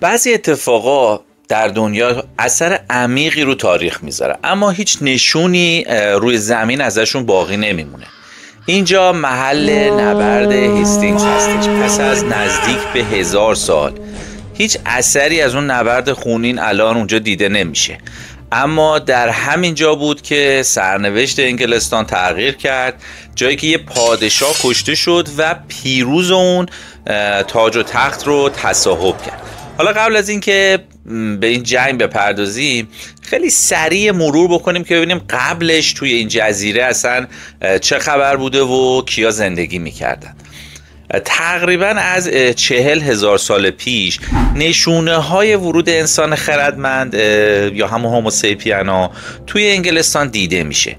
بعضی اتفاقا در دنیا اثر عمیقی رو تاریخ میذاره اما هیچ نشونی روی زمین ازشون باقی نمیمونه. اینجا محل نبرد هستینگز هستش. پس از نزدیک به 1000 سال هیچ اثری از اون نبرد خونین الان اونجا دیده نمیشه، اما در همین جا بود که سرنوشت انگلستان تغییر کرد، جایی که یه پادشاه کشته شد و پیروز اون تاج و تخت رو تصاحب کرد. حالا قبل از اینکه به این جنگ بپردازیم خیلی سریع مرور بکنیم که ببینیم قبلش توی این جزیره اصلا چه خبر بوده و کیا زندگی میکردن. تقریبا از 40,000 سال پیش نشونه های ورود انسان خردمند یا همون هوموسیپینا توی انگلستان دیده میشه.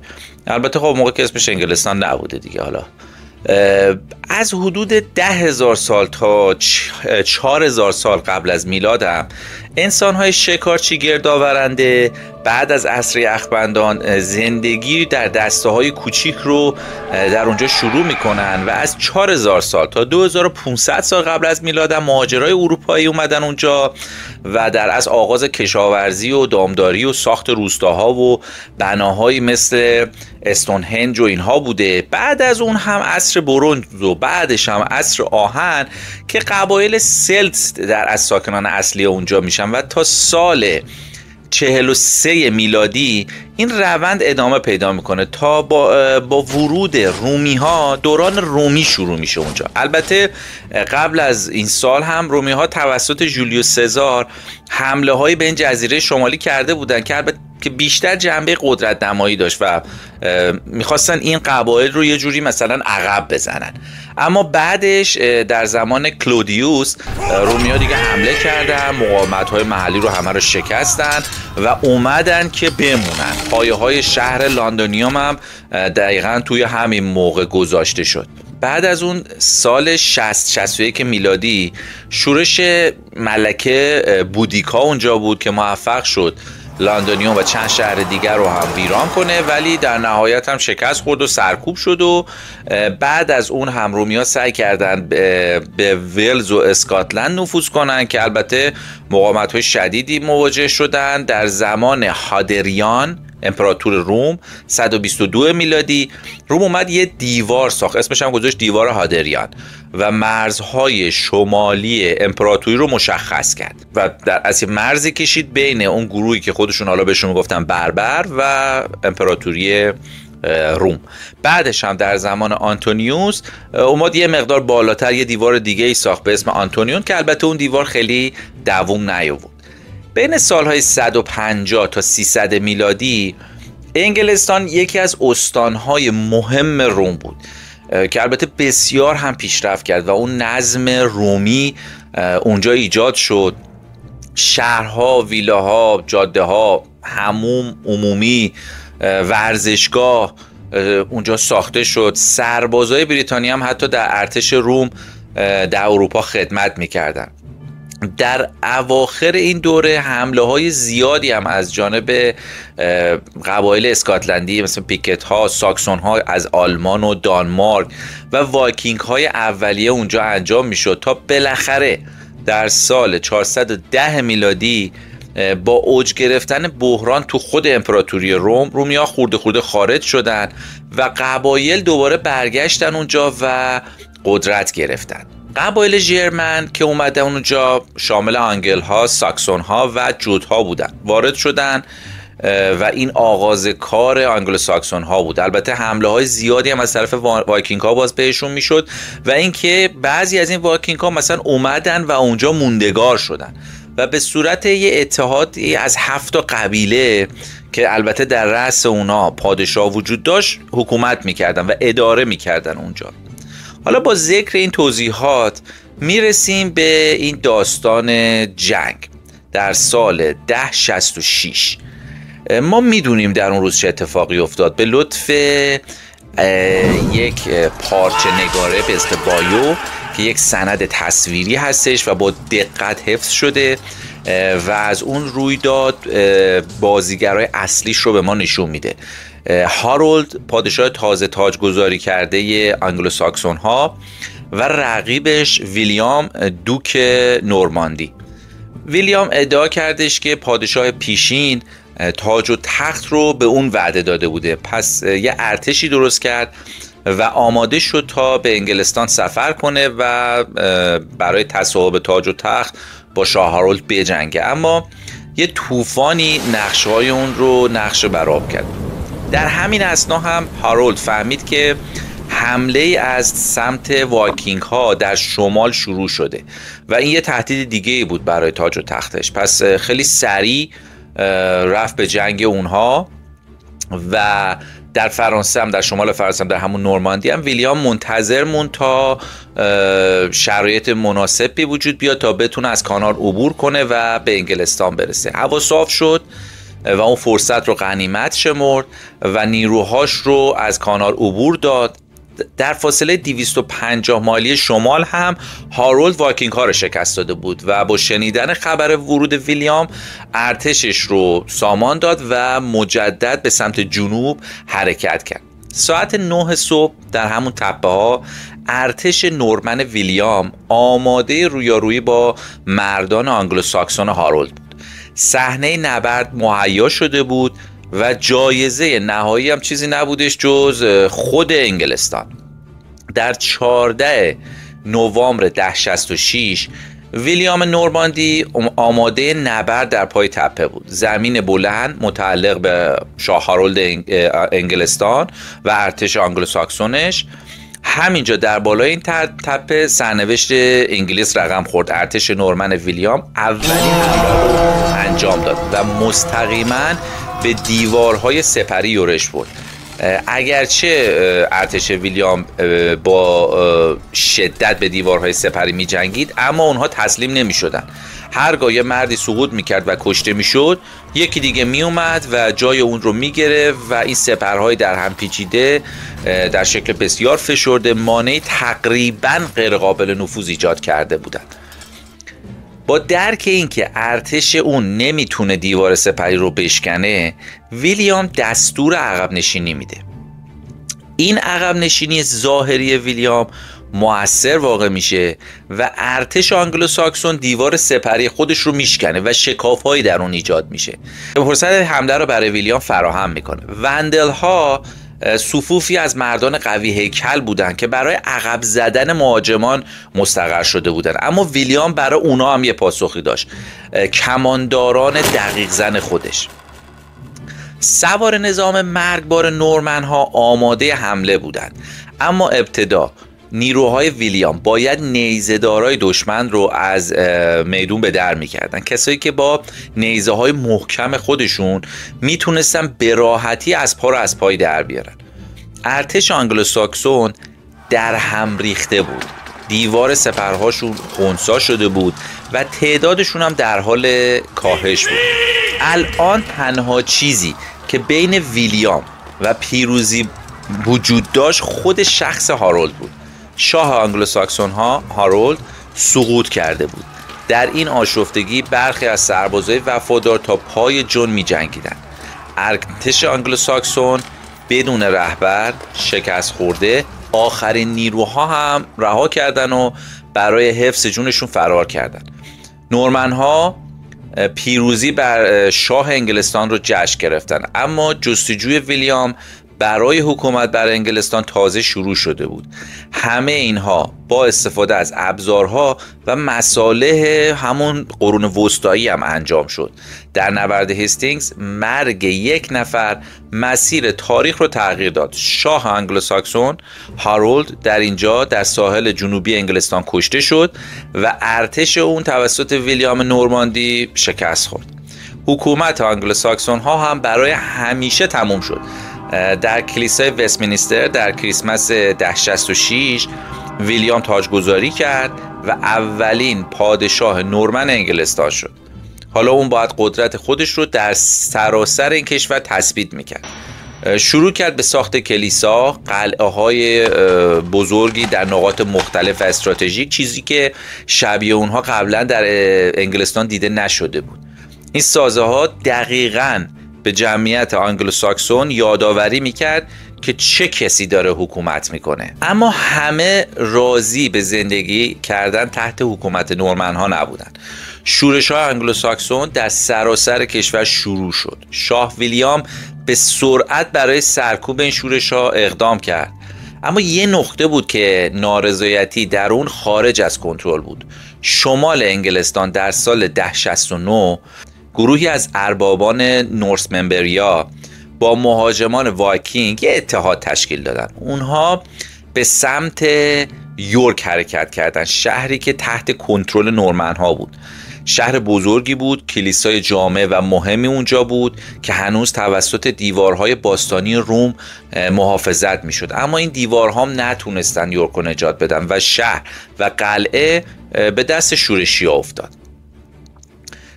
البته خب موقع که اسمش انگلستان نبوده دیگه. حالا از حدود 10,000 سال تا 4,000 سال قبل از میلاد هم انسان‌های شکارچی گردآورنده بعد از عصر یخبندان زندگی در دسته‌های کوچیک رو در اونجا شروع میکنن و از 4,000 سال تا 2500 سال قبل از میلاد هم مهاجرای اروپایی اومدن اونجا و در از آغاز کشاورزی و دامداری و ساخت روستاها و بناهایی مثل استونهنج و اینها بوده. بعد از اون هم عصر برنز و بعدش هم عصر آهن که قبایل سلت در از ساکنان اصلی اونجا میشن و تا سال 43 میلادی این روند ادامه پیدا میکنه تا با ورود رومی ها دوران رومی شروع میشه اونجا. البته قبل از این سال هم رومی ها توسط جولیوس سزار حمله هایی به این جزیره شمالی کرده بودن که البته که بیشتر جنبه قدرت نمایی داشت و میخواستن این قبایل رو یه جوری مثلا عقب بزنن. اما بعدش در زمان کلودیوس رومیا دیگه حمله کردن، مقاومت‌های محلی رو همه رو شکستن و اومدن که بمونن. پایه‌های شهر لندنیوم هم دقیقاً توی همین موقع گذاشته شد. بعد از اون سال 60-61 میلادی شورش ملکه بودیکا اونجا بود که موفق شد لندنیوم و چند شهر دیگر رو هم ویران کنه، ولی در نهایت هم شکست خورد و سرکوب شد و بعد از اون هم رومیا سعی کردن به ولز و اسکاتلند نفوذ کنن که البته مقاومت‌های شدیدی مواجه شدن. در زمان هادریان امپراتور روم 122 میلادی روم اومد یه دیوار ساخت، اسمش هم گذاشت دیوار هادریان و مرزهای شمالی امپراتوری رو مشخص کرد و در اصل مرزی کشید بین اون گروهی که خودشون حالا بهشون میگفتن بربر و امپراتوری روم. بعدش هم در زمان آنتونیوس اومد یه مقدار بالاتر یه دیوار دیگه ای ساخت به اسم آنتونیون که البته اون دیوار خیلی دووم نیاورد. بین سالهای 150 تا 300 میلادی انگلستان یکی از استانهای مهم روم بود که البته بسیار هم پیشرفت کرد و اون نظم رومی اونجا ایجاد شد. شهرها، ویلاها، جاده‌ها، حموم عمومی، ورزشگاه اونجا ساخته شد. سربازای بریتانیا هم حتی در ارتش روم در اروپا خدمت می‌کردن. در اواخر این دوره حمله های زیادی هم از جانب قبایل اسکاتلندی مثل پیکت ها، ساکسون ها از آلمان و دانمارک و وایکینگ های اولیه اونجا انجام می شد تا بالاخره در سال 410 میلادی با اوج گرفتن بحران تو خود امپراتوری رومیا خورده خارج شدن و قبایل دوباره برگشتن اونجا و قدرت گرفتن. قبایل ژرمن که اومدن اونجا شامل آنگل ها، ساکسون ها و جوت ها بودن، وارد شدن و این آغاز کار آنگلو ساکسون ها بود. البته حمله های زیادی هم از طرف وایکینگ ها باز بهشون میشد و اینکه بعضی از این وایکینگ ها مثلا اومدن و اونجا موندگار شدن و به صورت یه اتحادی از 7 قبیله که البته در رأس اونا پادشاه وجود داشت حکومت میکردن و اداره میکردن اونجا. حالا با ذکر این توضیحات میرسیم به این داستان جنگ در سال 1066. ما میدونیم در اون روز چه اتفاقی افتاد. به لطف یک پارچه نگاره به اسم بایو که یک سند تصویری هستش و با دقت حفظ شده و از اون رویداد بازیگرای اصلیش رو به ما نشون میده. هارولد پادشاه تازه تاجگذاری کرده آنگلو ساکسون ها و رقیبش ویلیام دوک نورماندی. ویلیام ادعا کردش که پادشاه پیشین تاج و تخت رو به اون وعده داده بوده، پس یه ارتشی درست کرد و آماده شد تا به انگلستان سفر کنه و برای تصاحب تاج و تخت با شاه هارولد بجنگه. اما یه طوفانی نقشه‌های اون رو نقش برآب کرد. در همین اثنا هم هارولد فهمید که حمله از سمت وایکینگ ها در شمال شروع شده و این یه تهدید دیگه بود برای تاج و تختش. پس خیلی سریع رفت به جنگ اونها و در فرانسه هم، در شمال فرانسه هم، در همون نورماندی هم ویلیام منتظر موند تا شرایط مناسبی وجود بیاد تا بتونه از کانال عبور کنه و به انگلستان برسه. هوا صاف شد و اون فرصت رو غنیمت شمرد و نیروهاش رو از کانال عبور داد. در فاصله 250 مایلی شمال هم هارولد وایکینگ ها رو شکست داده بود و با شنیدن خبر ورود ویلیام ارتشش رو سامان داد و مجدد به سمت جنوب حرکت کرد. ساعت 9 صبح در همون تپه ها ارتش نورمن ویلیام آماده رویارویی با مردان آنگلو ساکسون هارولد بود. صحنه نبرد مهیا شده بود و جایزه نهایی هم چیزی نبودش جز خود انگلستان. در 14 نوامبر 1066 ویلیام نورماندی آماده نبرد در پای تپه بود. زمین بلند متعلق به شاه هارولد انگلستان و ارتش آنگلو ساکسونش. همینجا در بالای این تپه سرنوشت انگلیس رقم خورد. ارتش نورمن ویلیام اولین حمله رو انجام داد و مستقیما به دیوارهای سپری یورش برد. اگرچه ارتش ویلیام با شدت به دیوارهای سپری می جنگید، اما اونها تسلیم نمی شدن. هرگاه یه مردی سقوط می کرد و کشته می شد، یکی دیگه می اومد و جای اون رو می گرفت و این سپرهای در هم پیچیده در شکل بسیار فشرده مانعی تقریباً غیر قابل نفوذ ایجاد کرده بودند. با درک این که ارتش اون نمیتونه دیوار سپری رو بشکنه، ویلیام دستور عقب نشینی میده. این عقب نشینی ظاهری ویلیام مؤثر واقع میشه و ارتش آنگلو ساکسون دیوار سپری خودش رو میشکنه و شکاف‌هایی در اون ایجاد میشه. فرصت حمله رو برای ویلیام فراهم میکنه. وندل ها صفوفی از مردان قوی هیکل بودند که برای عقب زدن مهاجمان مستقر شده بودند، اما ویلیام برای اونا هم یه پاسخی داشت: کمانداران دقیق زن خودش. سوار نظام مرگبار نورمن ها آماده حمله بودند، اما ابتدا نیروهای ویلیام باید نیزه‌دارای دشمن رو از میدون به در می‌کردن. کسایی که با نیزه های محکم خودشون میتونستن به راحتی اسب‌ها رو از پای در بیارن. ارتش آنگلو ساکسون در هم ریخته بود. دیوار سپرهاشون خنثی شده بود و تعدادشون هم در حال کاهش بود. الان تنها چیزی که بین ویلیام و پیروزی وجود داشت خود شخص هارولد بود. شاه آنگلو ساکسون ها هارولد سقوط کرده بود. در این آشفتگی برخی از سربازای وفادار تا پای جان می جنگیدن. ارتش آنگلو ساکسون بدون رهبر شکست خورده، آخرین نیروها هم رها کردن و برای حفظ جونشون فرار کردن. نورمن ها پیروزی بر شاه انگلستان رو جشن گرفتن، اما جستجوی ویلیام برای حکومت بر انگلستان تازه شروع شده بود. همه اینها با استفاده از ابزارها و مصالح همون قرون وسطایی هم انجام شد. در نبرد هستینگز مرگ یک نفر مسیر تاریخ رو تغییر داد. شاه آنگلو ساکسون هارولد در اینجا در ساحل جنوبی انگلستان کشته شد و ارتش اون توسط ویلیام نورماندی شکست خورد. حکومت آنگلو ساکسون ها هم برای همیشه تموم شد. در کلیسای وستمینستر در کریسمس 1066 ویلیام تاجگذاری کرد و اولین پادشاه نورمن انگلستان شد. حالا اون باید قدرت خودش رو در سراسر این کشور تثبیت میکرد. شروع کرد به ساخت کلیسا، قلعه های بزرگی در نقاط مختلف و استراتژیک، چیزی که شبیه اونها قبلا در انگلستان دیده نشده بود. این سازه ها دقیقاً به جمعیت آنگلو ساکسون یادآوری میکرد که چه کسی داره حکومت میکنه. اما همه راضی به زندگی کردن تحت حکومت نورمن ها نبودن. شورش‌های انگلوساکسون در سراسر کشور شروع شد. شاه ویلیام به سرعت برای سرکوب این شورش‌ها اقدام کرد. اما یه نقطه بود که نارضایتی در اون خارج از کنترل بود. شمال انگلستان در سال 1069 گروهی از اربابان نورسمنبریا با مهاجمان وایکینگ یه اتحاد تشکیل دادن. اونها به سمت یورک حرکت کردن، شهری که تحت کنترل نورمن‌ها بود. شهر بزرگی بود، کلیسای جامع و مهمی اونجا بود که هنوز توسط دیوارهای باستانی روم محافظت میشد. اما این دیوارها هم نتونستن یورک رو نجات بدن و شهر و قلعه به دست شورشی‌ها افتاد.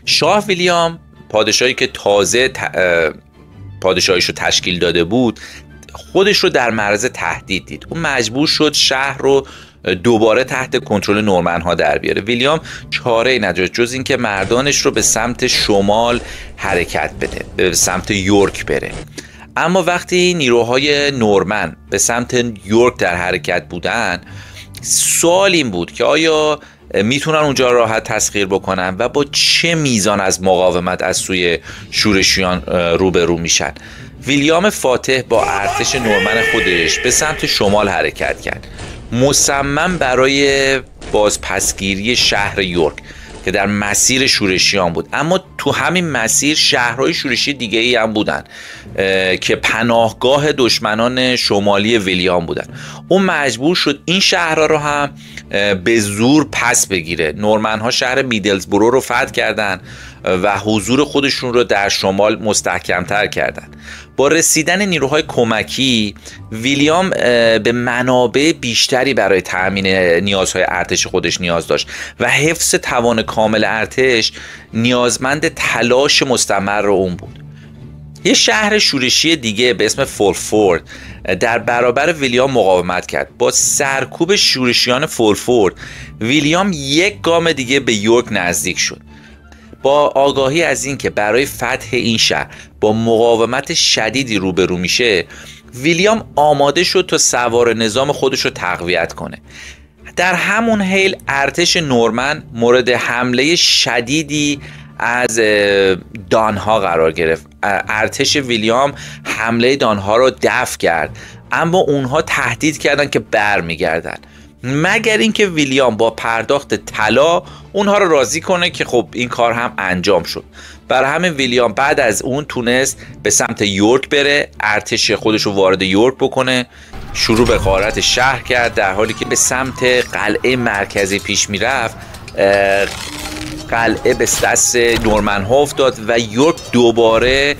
شاه ویلیام، پادشاهی که تازه پادشاهیش رو تشکیل داده بود، خودش رو در معرض تهدید دید. اون مجبور شد شهر رو دوباره تحت کنترل نورمن‌ها در بیاره. ویلیام چاره‌ای نداشت جز اینکه مردانش رو به سمت شمال حرکت بده، به سمت یورک بره. اما وقتی نیروهای نورمن به سمت یورک در حرکت بودن، سوال این بود که آیا میتونن اونجا راحت تسخیر بکنن و با چه میزان از مقاومت از سوی شورشیان روبرو میشن. ویلیام فاتح با ارتش نورمن خودش به سمت شمال حرکت کرد، مصمم برای بازپسگیری شهر یورک که در مسیر شورشیان بود. اما تو همین مسیر شهرهای شورشی دیگه ای هم بودن که پناهگاه دشمنان شمالی ویلیام بودن. اون مجبور شد این شهرها رو هم به زور پس بگیره. نورمن‌ها شهر میدلزبرو رو فتح کردن و حضور خودشون رو در شمال مستحکم‌تر کردن. با رسیدن نیروهای کمکی، ویلیام به منابع بیشتری برای تأمین نیازهای ارتش خودش نیاز داشت و حفظ توان کامل ارتش نیازمند تلاش مستمر اون بود. یه شهر شورشی دیگه به اسم فولفورد در برابر ویلیام مقاومت کرد. با سرکوب شورشیان فولفورد، ویلیام یک گام دیگه به یورک نزدیک شد. با آگاهی از این که برای فتح این شهر با مقاومت شدیدی روبرو میشه، ویلیام آماده شد تا سوار نظام خودش رو تقویت کنه. در همون حین ارتش نورمن مورد حمله شدیدی از دانها قرار گرفت. ارتش ویلیام حمله دانها رو دفع کرد، اما اونها تهدید کردند که برمیگردن، مگر اینکه ویلیام با پرداخت طلا اونها رو راضی کنه که خب این کار هم انجام شد. برای همین ویلیام بعد از اون تونست به سمت یورک بره، ارتش خودش رو وارد یورک بکنه، شروع به غارت شهر کرد. در حالی که به سمت قلعه مرکزی پیش میرفت، قلعه به دست نورمن‌ها افتاد و یورک دوباره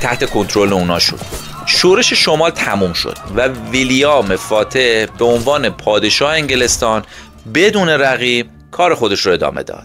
تحت کنترل اونا شد. شورش شمال تموم شد و ویلیام فاتح به عنوان پادشاه انگلستان بدون رقیب کار خودش رو ادامه داد.